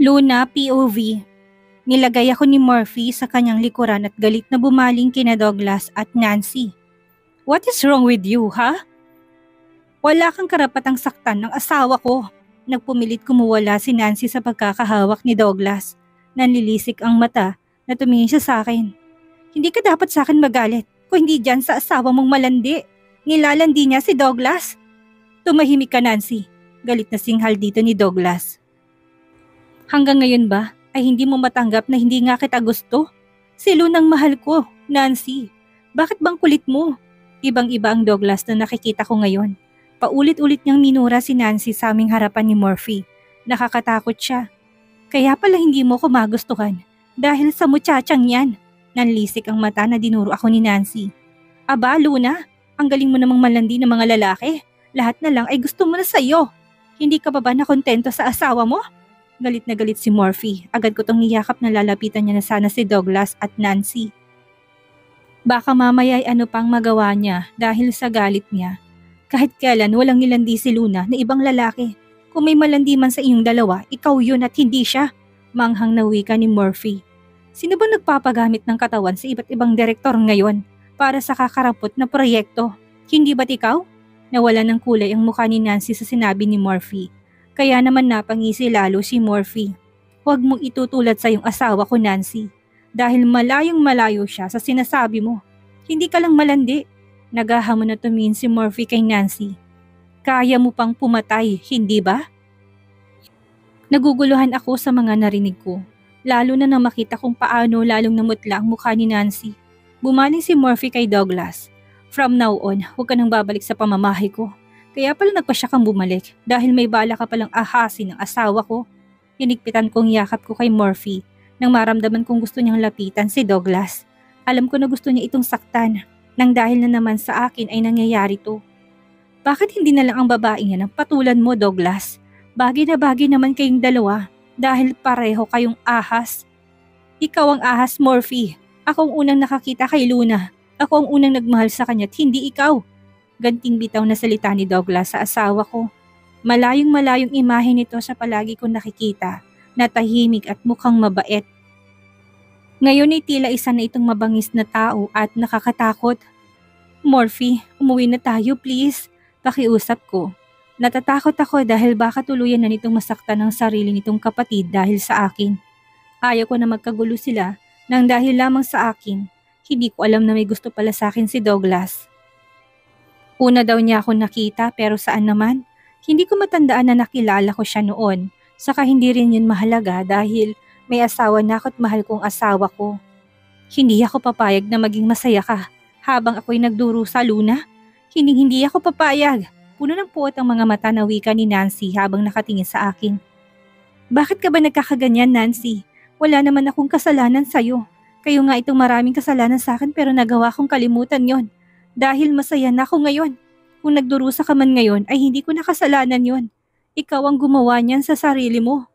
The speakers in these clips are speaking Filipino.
Luna POV. Nilagay ako ni Murphy sa kanyang likuran at galit na bumaling kina Douglas at Nancy. What is wrong with you, ha? Wala kang karapatang saktan ng asawa ko. Nagpumilit kumuwala si Nancy sa pagkakahawak ni Douglas. Nanlilisik ang mata na tumingin siya sa akin. Hindi ka dapat sa akin magalit kung hindi dyan sa asawa mong malandi. Nilalandi niya si Douglas. Tumahimik ka, Nancy. Galit na singhal dito ni Douglas. Hanggang ngayon ba ay hindi mo matanggap na hindi nga kita gusto? Si Lunang mahal ko, Nancy. Bakit bang kulit mo? Ibang-iba ang Douglas na nakikita ko ngayon. Paulit-ulit niyang minura si Nancy sa aming harapan ni Murphy. Nakakatakot siya. Kaya pala hindi mo ko magustuhan dahil sa muchachang yan. Nanlisik ang mata na dinuro ako ni Nancy. Aba, Luna, ang galing mo namang malandi ng mga lalaki. Lahat na lang ay gusto mo na sa'yo. Hindi ka pa ba nakontento sa asawa mo? Galit na galit si Murphy. Agad ko tong niyakap na lalapitan niya na sana si Douglas at Nancy. Baka mamaya ay ano pang magawa niya dahil sa galit niya. Kahit kailan walang nilandi si Luna na ibang lalaki. Kung may malandi man sa inyong dalawa, ikaw yun at hindi siya. Manghang na wika ni Murphy. Sino ba nagpapagamit ng katawan sa iba't ibang direktor ngayon para sa kakarampot na proyekto? Hindi ba't ikaw? Nawala ng kulay ang mukha ni Nancy sa sinabi ni Murphy. Kaya naman napangisi lalo si Murphy. Huwag mong itutulad sa iyong asawa ko, Nancy. Dahil malayong malayo siya sa sinasabi mo. Hindi ka lang malandi. Nagahamon na tumingin si Murphy kay Nancy. Kaya mo pang pumatay, hindi ba? Naguguluhan ako sa mga narinig ko. Lalo na nang makita kung paano lalong namutla ang mukha ni Nancy. Bumaling si Murphy kay Douglas. From now on, huwag ka nang babalik sa pamamahay ko. Kaya pala nagpasya kang bumalik dahil may bala ka palang ahasin ng asawa ko. Hinigpitan kong yakap ko kay Murphy nang maramdaman kong gusto niyang lapitan si Douglas. Alam ko na gusto niya itong saktan nang dahil na naman sa akin ay nangyayari to. Bakit hindi na lang ang babaeng yan ang patulan mo, Douglas? Bagay na bagay naman kayong dalawa dahil pareho kayong ahas. Ikaw ang ahas, Murphy. Ako ang unang nakakita kay Luna. Ako ang unang nagmahal sa kanya at hindi ikaw. Ganting bitaw na salita ni Douglas sa asawa ko. Malayong-malayong imahe nito sa palagi kong nakikita na tahimik at mukhang mabait. Ngayon ay tila isa na itong mabangis na tao at nakakatakot. Murphy, umuwi na tayo please. Pakiusap ko. Natatakot ako dahil baka tuluyan na nitong masaktan ang sarili nitong kapatid dahil sa akin. Ayaw ko na magkagulo sila nang dahil lamang sa akin. Hindi ko alam na may gusto pala sa akin si Douglas. Una daw niya ako nakita pero saan naman? Hindi ko matandaan na nakilala ko siya noon. Saka hindi rin yun mahalaga dahil may asawa na ako at mahal kong asawa ko. Hindi ako papayag na maging masaya ka habang ako'y nagduro sa Luna. Hindi ako papayag. Puno ng puot ang mga mata na wika ni Nancy habang nakatingin sa akin. Bakit ka ba nagkakaganyan, Nancy? Wala naman akong kasalanan sa'yo. Kayo nga itong maraming kasalanan sa akin pero nagawa kong kalimutan yon. Dahil masaya na ako ngayon. Kung nagdurusa ka man ngayon ay hindi ko nakasalanan yon. Ikaw ang gumawa niyan sa sarili mo.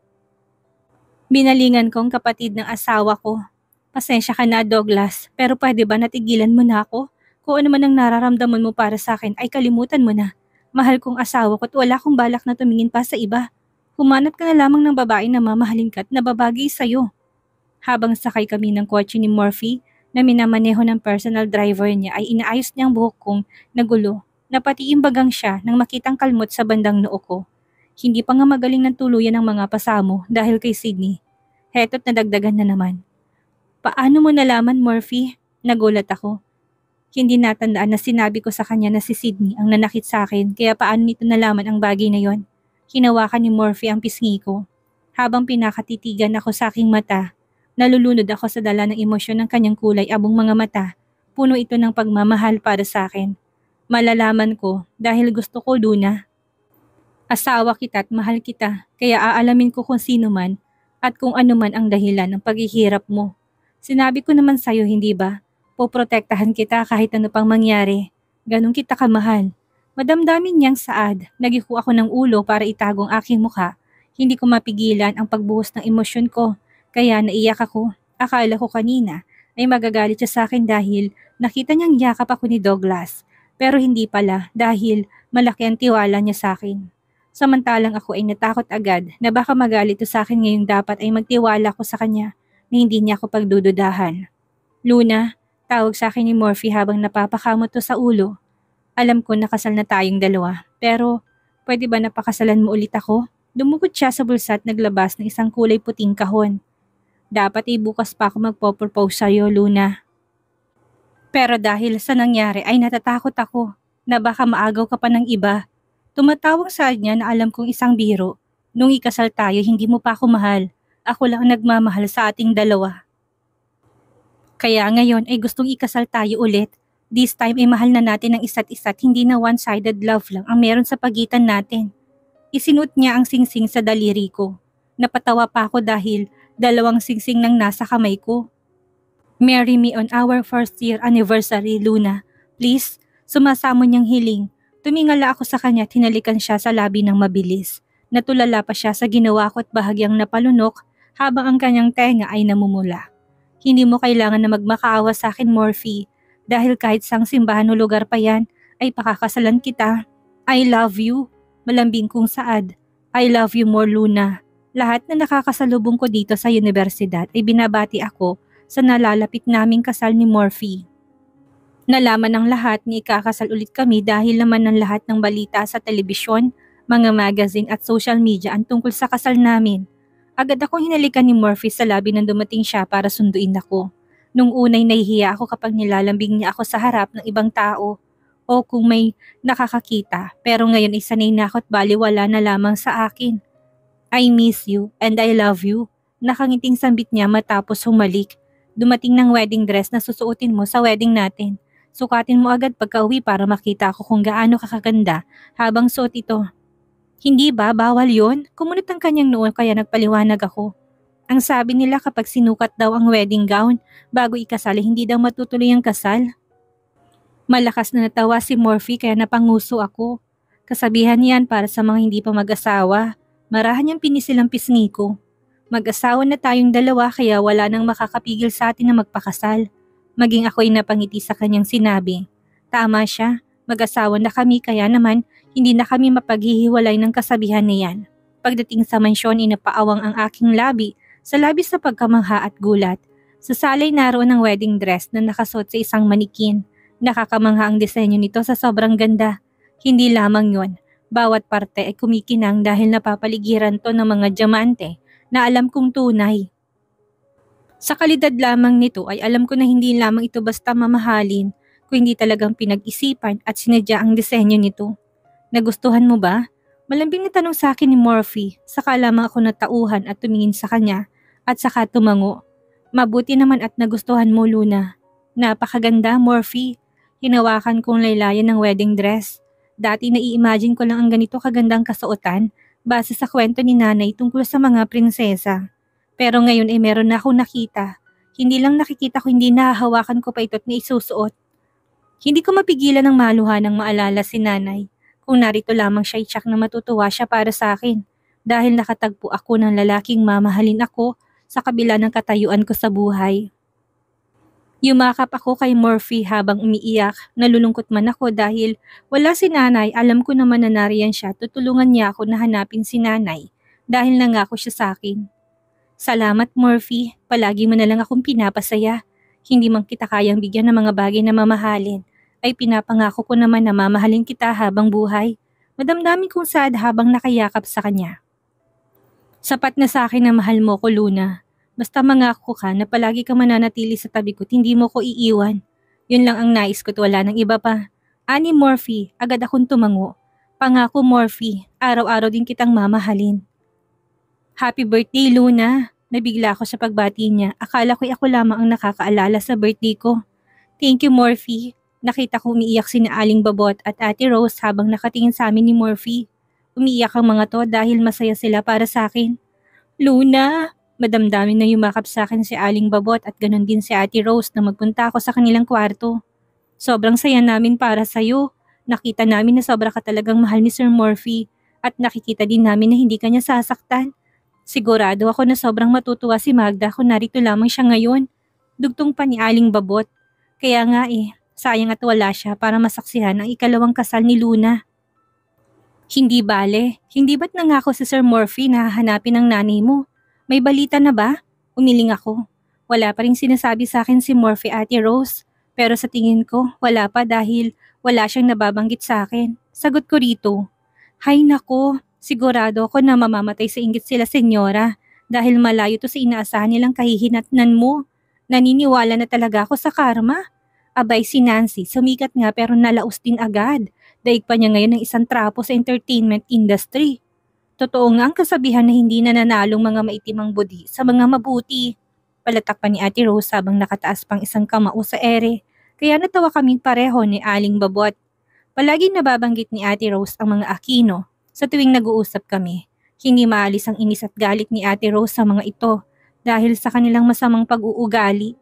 Binalingan ko ang kapatid ng asawa ko. Pasensya ka na, Douglas, pero pwede ba natigilan mo na ako? Kung ano man ang nararamdaman mo para sa akin ay kalimutan mo na. Mahal kong asawa ko at wala kong balak na tumingin pa sa iba. Humanap ka na lamang ng babae na mamahalin ka at nababagay sa'yo. Habang sakay kami ng kotse ni Murphy, na minamaneho ng personal driver niya ay inaayos niyang buhok kong nagulo na pati imbagang siya nang makitang kalmot sa bandang noo ko. Hindi pa nga magaling ng tuluyan ang mga pasamo dahil kay Sydney. Heto't nadagdagan na naman. Paano mo nalaman, Murphy? Nagulat ako. Hindi natandaan na sinabi ko sa kanya na si Sydney ang nanakit sa akin kaya paano nito nalaman ang bagay na yon? Hinawakan ni Murphy ang pisngi ko. Habang pinakatitigan ako sa aking mata, nalulunod ako sa dala ng emosyon ng kanyang kulay abong mga mata. Puno ito ng pagmamahal para sa akin. Malalaman ko dahil gusto ko, Luna. Asawa kita at mahal kita kaya aalamin ko kung sino man at kung ano man ang dahilan ng paghihirap mo. Sinabi ko naman sa'yo, hindi ba? Poprotektahan kita kahit ano pang mangyari. Ganun kita kamahal. Madamdamin niyang saad. Nagiko ako ng ulo para itago ang aking mukha. Hindi ko mapigilan ang pagbuhos ng emosyon ko. Kaya naiyak ako. Akala ko kanina ay magagalit siya sa akin dahil nakita niyang yakap ako ni Douglas. Pero hindi pala dahil malaki ang tiwala niya sa akin. Samantalang ako ay natakot agad na baka magalit to sa akin ngayong dapat ay magtiwala ko sa kanya na hindi niya ako pagdududahan. Luna, tawag sa akin ni Morphy habang napapakamot to sa ulo. Alam ko nakasal na tayong dalawa, pero pwede ba napakasalan mo ulit ako? Dumukot siya sa bulsa at naglabas ng isang kulay puting kahon. Dapat ay bukas pa ako magpo-propose sa'yo, Luna. Pero dahil sa nangyari ay natatakot ako na baka maagaw ka pa ng iba. Tumatawag sa kanya na alam kong isang biro. Nung ikasal tayo, hindi mo pa ako mahal. Ako lang ang nagmamahal sa ating dalawa. Kaya ngayon ay gustong ikasal tayo ulit. This time ay mahal na natin ang isa't isa't, hindi na one-sided love lang ang meron sa pagitan natin. Isinuot niya ang singsing sa daliri ko. Napatawa pa ako dahil dalawang singsing nang nasa kamay ko. Marry me on our first year anniversary, Luna. Please, sumasamo niyang hiling. Tumingala ako sa kanya at hinalikan siya sa labi ng mabilis. Natulala pa siya sa ginawa ko at bahagyang napalunok habang ang kanyang tenga ay namumula. Hindi mo kailangan na magmakaawa sa akin, Morphy. Dahil kahit sang simbahan o lugar pa yan, ay pakakasalan kita. I love you. Malambing kong saad. I love you more, Luna. Lahat na nakakasalubong ko dito sa universidad ay binabati ako sa nalalapit naming kasal ni Morphy. Nalaman ng lahat ni ikakasal ulit kami dahil naman ng lahat ng balita sa telebisyon, mga magazine at social media ang tungkol sa kasal namin. Agad akong hinalikan ni Morphy sa labi nang dumating siya para sunduin ako. Nung unay nahihiya ako kapag nilalambing niya ako sa harap ng ibang tao o kung may nakakakita, pero ngayon ay sanay na ako at baliwala na lamang sa akin. I miss you and I love you. Nakangiting sambit niya matapos humalik. Dumating ng wedding dress na susuotin mo sa wedding natin. Sukatin mo agad pagka-uwi para makita ko kung gaano kakaganda habang suot ito. Hindi ba bawal yon? Kumunot ang kanyang noo kaya nagpaliwanag ako. Ang sabi nila kapag sinukat daw ang wedding gown bago ikasal hindi daw matutuloy ang kasal. Malakas na natawa si Morphy kaya napanguso ako. Kasabihan yan para sa mga hindi pa mag-asawa. Marahan niyang pinisilang pisngi ko. Mag-asawa na tayong dalawa kaya wala nang makakapigil sa atin na magpakasal. Maging ako'y napangiti sa kanyang sinabi. Tama siya, mag-asawa na kami kaya naman hindi na kami mapaghihiwalay ng kasabihan na yan. Pagdating sa mansyon inapaawang ang aking labi sa labis sa pagkamangha at gulat. Sa salay naroon ang wedding dress na nakasuot sa isang manikin. Nakakamangha ang disenyo nito sa sobrang ganda. Hindi lamang yon, bawat parte ay kumikinang dahil napapaligiran to ng mga diamante na alam kong tunay. Sa kalidad lamang nito ay alam ko na hindi lamang ito basta mamahalin, kung hindi talagang pinag-isipan at sinadya ang disenyo nito. Nagustuhan mo ba? Malambing na tanong sa akin ni Morphy, saka lamang ako natauhan at tumingin sa kanya at saka tumango. Mabuti naman at nagustuhan mo, Luna. Napakaganda, Morphy. Hinawakan kong laylayan ng wedding dress. Dati nai-imagine ko lang ang ganito kagandang kasuotan base sa kwento ni nanay tungkol sa mga prinsesa. Pero ngayon ay meron na akong nakita. Hindi lang nakikita ko, hindi nahahawakan ko pa ito at naisusuot. Hindi ko mapigilan ng maluhan ng maalala si nanay. Kung narito lamang siya, itsak na matutuwa siya para sa akin. Dahil nakatagpo ako ng lalaking mamahalin ako sa kabila ng katayuan ko sa buhay. Yumakap ako kay Morphy habang umiiyak. Nalulungkot man ako dahil wala si nanay. Alam ko naman na nariyan siya. Tutulungan niya ako na hanapin si nanay dahil nangako siya sa akin. Salamat, Morphy. Palagi mo na lang akong pinapasaya. Hindi man kita kayang bigyan ng mga bagay na mamahalin, ay pinapangako ko naman na mamahalin kita habang buhay. Madamdamin kong sad habang nakayakap sa kanya. Sapat na sa akin na mahal mo ko, Luna. Basta mangako ka na palagi ka mananatili sa tabi ko at hindi mo ko iiwan. Yun lang ang nais ko at wala ng iba pa. Ani Morphy, agad akong tumango. Pangako, Morphy, araw-araw din kitang mamahalin. Happy birthday, Luna! Nabigla ako sa pagbati niya. Akala ko'y ako lamang ang nakakaalala sa birthday ko. Thank you, Morphy. Nakita ko umiiyak si Aling Babot at Ate Rose habang nakatingin sa amin ni Morphy. Umiiyak ang mga to dahil masaya sila para sa akin. Luna! Madamdamin na yumakap sa akin si Aling Babot at ganon din si Ate Rose na magpunta ako sa kanilang kwarto. Sobrang saya namin para sa'yo. Nakita namin na sobra ka talagang mahal ni Sir Morphy at nakikita din namin na hindi ka niya sasaktan. Sigurado ako na sobrang matutuwa si Magda kung narito lamang siya ngayon. Dugtong pa ni Aling Babot. Kaya nga sayang at wala siya para masaksihan ang ikalawang kasal ni Luna. Hindi bale, hindi ba't nangako si Sir Murphy na hahanapin ang nanay mo? May balita na ba? Umiling ako. Wala pa rin sinasabi sa akin si Murphy, Ate Rose. Pero sa tingin ko, wala pa dahil wala siyang nababanggit sa akin. Sagot ko rito. Hay nako, sigurado ako na mamamatay sa inggit sila senyora dahil malayo to sa inaasahan nilang kahihinatnan mo. Naniniwala na talaga ako sa karma. Abay si Nancy, sumikat nga pero nalaos din agad. Daig pa niya ngayon ng isang trapo sa entertainment industry. Totoo nga ang kasabihan na hindi nananalong mga maitimang budi sa mga mabuti. Palatak pa ni Ate Rose habang nakataas pang isang kamao sa ere. Kaya natawa kaming pareho ni Aling Babot. Palaging nababanggit ni Ate Rose ang mga Aquino sa tuwing nag-uusap kami. Hindi maalis ang inis at galit ni Ate Rose sa mga ito dahil sa kanilang masamang pag-uugali.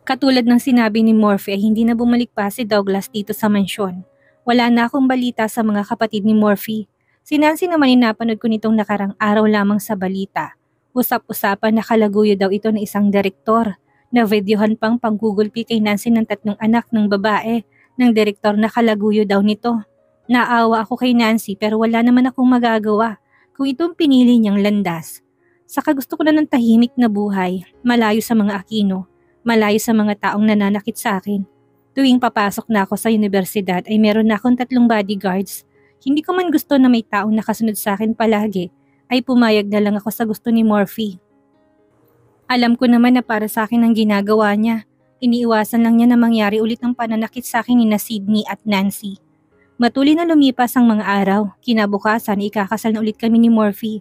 Katulad ng sinabi ni Morphy ay hindi na bumalik pa si Douglas dito sa mansyon. Wala na akong balita sa mga kapatid ni Morphy. Si Nancy naman napanood ko nitong nakarang araw lamang sa balita. Usap-usapan na kalaguyo daw ito ng isang direktor. Na-videohan pang panggugulpi kay Nancy ng 3 anak ng babae ng direktor na kalaguyo daw nito. Naawa ako kay Nancy pero wala naman akong magagawa kung itong pinili niyang landas. Saka gusto ko na ng tahimik na buhay, malayo sa mga Aquino. Malayo sa mga taong nananakit sa akin. Tuwing papasok na ako sa universidad ay meron na akong 3 bodyguards. Hindi ko man gusto na may taong nakasunod sa akin palagi, ay pumayag na lang ako sa gusto ni Morphy. Alam ko naman na para sa akin ang ginagawa niya. Iniiwasan lang niya na mangyari ulit ang pananakit sa akin ni na Sydney at Nancy. Matuloy na lumipas ang mga araw. Kinabukasan ikakasal na ulit kami ni Morphy.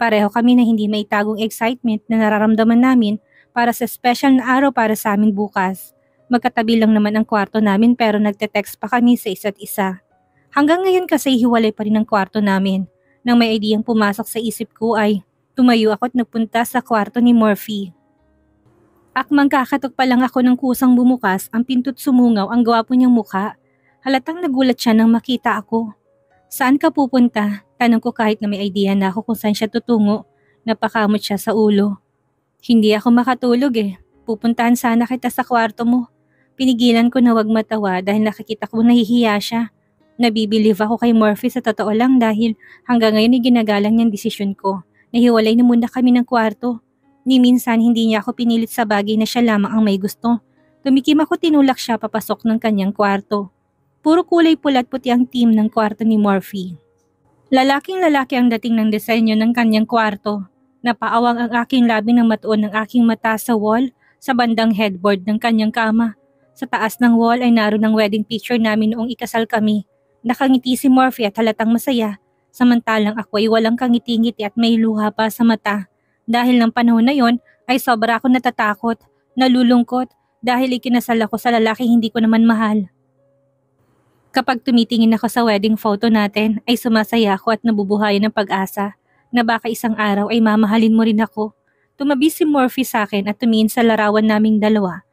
Pareho kami na hindi may tagong excitement na nararamdaman namin para sa special na araw para sa amin bukas. Magkatabi lang naman ang kwarto namin pero nagte-text pa kami sa isa't isa. Hanggang ngayon kasi hiwalay pa rin ang kwarto namin. Nang may ideyang pumasok sa isip ko ay tumayo ako at nagpunta sa kwarto ni Morphy. Akmang kakatok pa lang ako ng kusang bumukas, ang pinto't sumungaw ang gwapo niyang mukha. Halatang nagulat siya nang makita ako. Saan ka pupunta? Tanong ko kahit na may idea na ako kung saan siya tutungo. Napakamot siya sa ulo. Hindi ako makatulog Pupuntahan sana kita sa kwarto mo. Pinigilan ko na wag matawa dahil nakikita ko nahihiya siya. Nabibilieve ako kay Morphy sa totoo lang dahil hanggang ngayon ay ginagalang niyang desisyon ko. Nahiwalay na muna kami ng kwarto. Ni minsan hindi niya ako pinilit sa bagay na siya lamang ang may gusto. Tumikim ako tinulak siya papasok ng kanyang kwarto. Puro kulay pula at puti ang team ng kwarto ni Morphy. Lalaking lalaki ang dating ng disenyo ng kanyang kwarto. Napaawang ang aking labi ng matuon ng aking mata sa wall sa bandang headboard ng kanyang kama. Sa taas ng wall ay naroon ang wedding picture namin noong ikasal kami. Nakangiti si Morphy at halatang masaya, samantalang ako ay walang kangiti-ngiti at may luha pa sa mata. Dahil ng panahon na yon ay sobra ako natatakot, nalulungkot dahil ikinasal ako sa lalaking hindi ko naman mahal. Kapag tumitingin ako sa wedding photo natin ay sumasaya ako at nabubuhayan ng pag-asa na baka isang araw ay mamahalin mo rin ako. Tumabi si Morphy sa akin at tumingin sa larawan naming dalawa.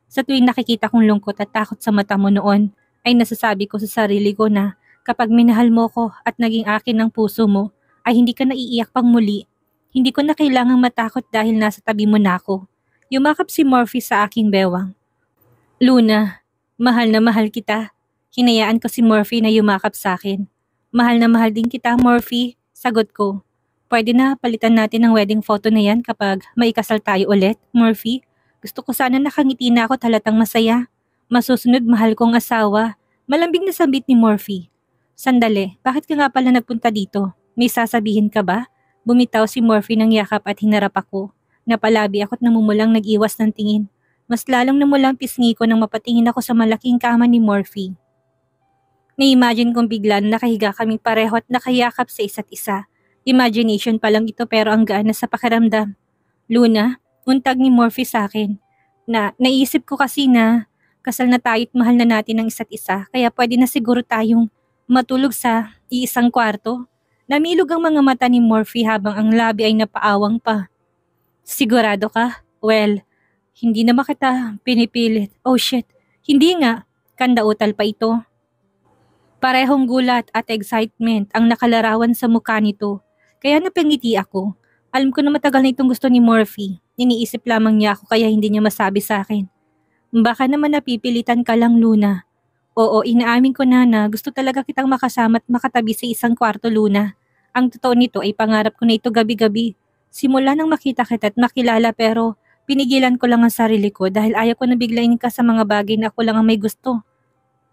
Sa tuwing nakikita kong lungkot at takot sa mata mo noon, ay nasasabi ko sa sarili ko na kapag minahal mo ko at naging akin ang puso mo, ay hindi ka naiiyak pang muli. Hindi ko na kailangang matakot dahil nasa tabi mo na ako. Yumakap si Morphy sa aking bewang. Luna, mahal na mahal kita. Hinayaan ko si Morphy na yumakap sa akin. Mahal na mahal din kita, Morphy. Sagot ko. Pwede na palitan natin ang wedding photo na yan kapag maikasal tayo ulit, Morphy. Gusto ko sana nakangiti na ako talatang masaya. Masusunod mahal kong asawa. Malambing na sambit ni Morphy. Sandali, bakit ka nga pala nagpunta dito? May sasabihin ka ba? Bumitaw si Morphy ng yakap at hinarap ako. Napalabi ako't namumulang nag-iwas ng tingin. Mas lalong namulang pisngi ko nang mapatingin ako sa malaking kama ni Morphy. Na-imagine kong bigla na nakahiga kaming pareho at nakayakap sa isa't isa. Imagination pa lang ito pero ang gaan na sa pakiramdam. Luna, untag ni Morphy sa akin. Naisip ko kasi na kasal na tayo't mahal na natin ang isa't isa kaya pwede na siguro tayong matulog sa iisang kwarto. Namilog ang mga mata ni Morphy habang ang labi ay napaawang pa. Sigurado ka? Well, hindi naman kita pinipilit. Oh shit, hindi nga. Kandautal pa ito. Parehong gulat at excitement ang nakalarawan sa mukha nito. Kaya napangiti ako. Alam ko na matagal na itong gusto ni Morphy. Iniisip lamang niya ako kaya hindi niya masabi sa akin. Baka naman napipilitan ka lang, Luna. Oo, inaamin ko na gusto talaga kitang makasama at makatabi sa isang kwarto, Luna. Ang totoo nito ay pangarap ko na ito gabi-gabi. Simula nang makita kita at makilala pero pinigilan ko lang ang sarili ko dahil ayaw ko na biglain ka sa mga bagay na ako lang ang may gusto.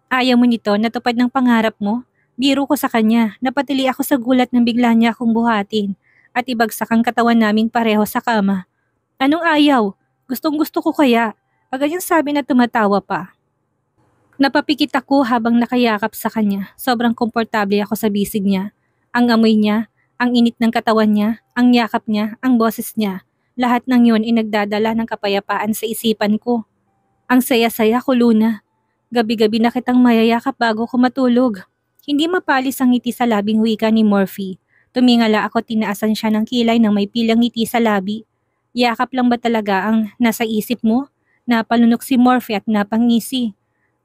Ayaw mo nito, natupad ng pangarap mo? Biro ko sa kanya, napatili ako sa gulat nang bigla niya akong buhatin at ibagsak ang katawan naming pareho sa kama. Anong ayaw? Gustong gusto ko kaya. Agad yung sabi na tumatawa pa. Napapikit ako habang nakayakap sa kanya. Sobrang komportable ako sa bisig niya. Ang amoy niya, ang init ng katawan niya, ang yakap niya, ang boses niya. Lahat ng yun ay nagdadala ng kapayapaan sa isipan ko. Ang saya-saya ko, Luna. Gabi-gabi na kitang mayayakap bago ko matulog. Hindi mapalis ang ngiti sa labing wika ni Morphy. Tumingala ako, tinaasan siya ng kilay nang may pilang ngiti sa labi. Yakap lang ba talaga ang nasa isip mo? Napalunok si Morphy at napangisi.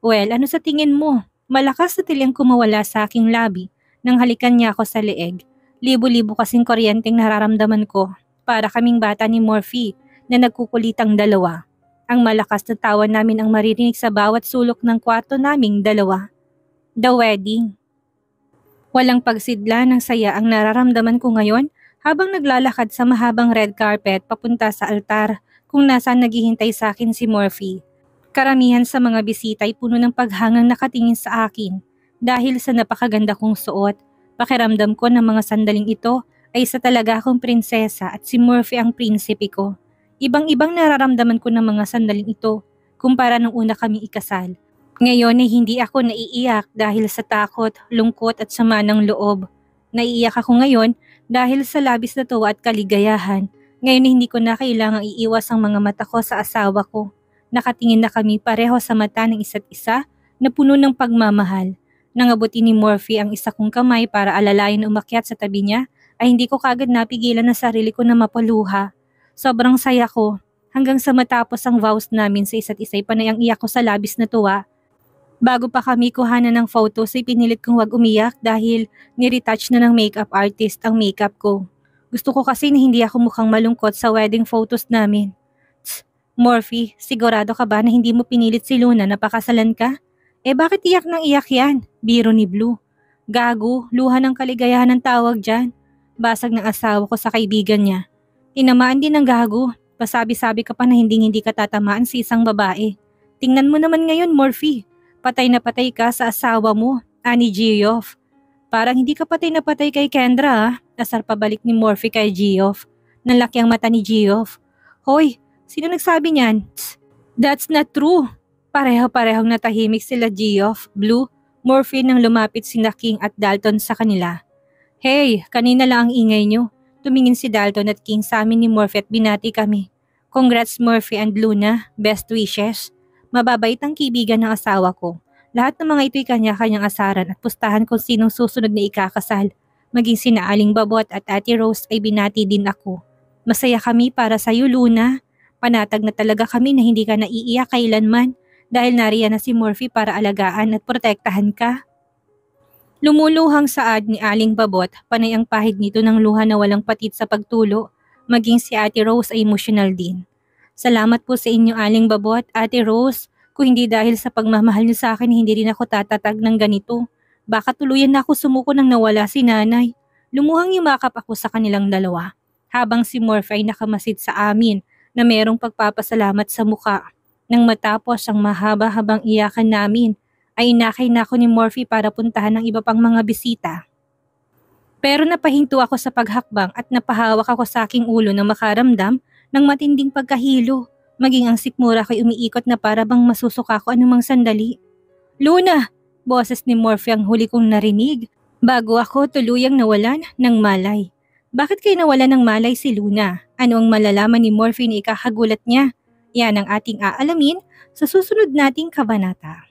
Well, ano sa tingin mo? Malakas na tilyang kumawala sa aking labi nang halikan niya ako sa leeg. Libo-libo kasing kuryenteng nararamdaman ko. Para kaming bata ni Morphy na nagkukulitang dalawa. Ang malakas na tawa namin ang maririnig sa bawat sulok ng kwarto naming dalawa. The wedding. Walang pagsidla ng saya ang nararamdaman ko ngayon habang naglalakad sa mahabang red carpet papunta sa altar kung nasaan naghihintay sa akin si Morphy. Karamihan sa mga bisita ay puno ng paghangang nakatingin sa akin dahil sa napakaganda kong suot. Pakiramdam ko ng mga sandaling ito ay sa talaga akong prinsesa at si Morphy ang prinsipe ko. Ibang-ibang nararamdaman ko ng mga sandaling ito kumpara nung una kaming ikasal. Ngayon ay hindi ako naiiyak dahil sa takot, lungkot at sama ng loob. Naiiyak ako ngayon dahil sa labis na tuwa at kaligayahan. Ngayon ay hindi ko na kailangang iiwas ang mga mata ko sa asawa ko. Nakatingin na kami pareho sa mata ng isa't isa na puno ng pagmamahal. Nangabuti ni Morphy ang isa kong kamay para alalayan na umakyat sa tabi niya ay hindi ko kagad napigilan na sarili ko na mapaluha. Sobrang saya ko hanggang sa matapos ang vows namin sa isa't isa ay panay ang iyak ko sa labis na tuwa. Bago pa kami kuhanan ng photos ay pinilit kong wag umiyak dahil niretouch na ng makeup artist ang makeup ko. Gusto ko kasi na hindi ako mukhang malungkot sa wedding photos namin. Morphy, sigurado ka ba na hindi mo pinilit si Luna na pakasalan ka? Eh bakit iyak nang iyak yan? Biro ni Blue. Gago, luha ng kaligayahan ng tawag dyan. Basag ng asawa ko sa kaibigan niya. Tinamaan din ng gago. Pasabi-sabi ka pa na hindi ka tatamaan sa isang babae. Tingnan mo naman ngayon, Morphy. Patay na patay ka sa asawa mo, ani Geoff. Parang hindi ka patay na patay kay Kendra ah. Asar pabalik ni Morphy kay Geoff. Nanlaki ang mata ni Geoff. Hoy, sino nagsabi niyan? That's not true. Pareho-parehong natahimik sila Geoff, Blue, Morphy nang lumapit sina King at Dalton sa kanila. Hey, kanina lang ang ingay nyo. Tumingin si Dalton at King sa amin ni Morphy at binati kami. Congrats Morphy and Luna, best wishes. Mababait ang kaibigan ng asawa ko. Lahat ng mga ito'y kanya-kanyang asaran at pustahan kung sinong susunod na ikakasal. Maging sina Aling Babot at Ate Rose ay binati din ako. Masaya kami para sa'yo, Luna. Panatag na talaga kami na hindi ka naiiyak kailanman dahil nariyan na si Morphy para alagaan at protektahan ka. Lumuluhang saad ni Aling Babot, panay ang pahid nito ng luha na walang patit sa pagtulo. Maging si Ate Rose ay emosyonal din. Salamat po sa inyo Aling Babot, Ate Rose. Kung hindi dahil sa pagmamahal niyo sa akin, hindi rin ako tatatag ng ganito. Baka tuluyan na ako sumuko nang nawala si nanay. Lumuhang yumakap ako sa kanilang dalawa. Habang si Morphy ay nakamasid sa amin na merong pagpapasalamat sa muka. Nang matapos ang mahaba-habang iyakan namin, ay inakay na ako ni Morphy para puntahan ng iba pang mga bisita. Pero napahinto ako sa paghakbang at napahawak ako sa aking ulo na makaramdam ng matinding pagkahilo. Maging ang sikmura ko'y umiikot na para bang masusuka ko anumang sandali. Luna! Boses ni Morphy ang huli kong narinig bago ako tuluyang nawalan ng malay. Bakit kayo nawalan ng malay si Luna? Ano ang malalaman ni Morphy na ikakagulat niya? Yan ang ating aalamin sa susunod nating kabanata.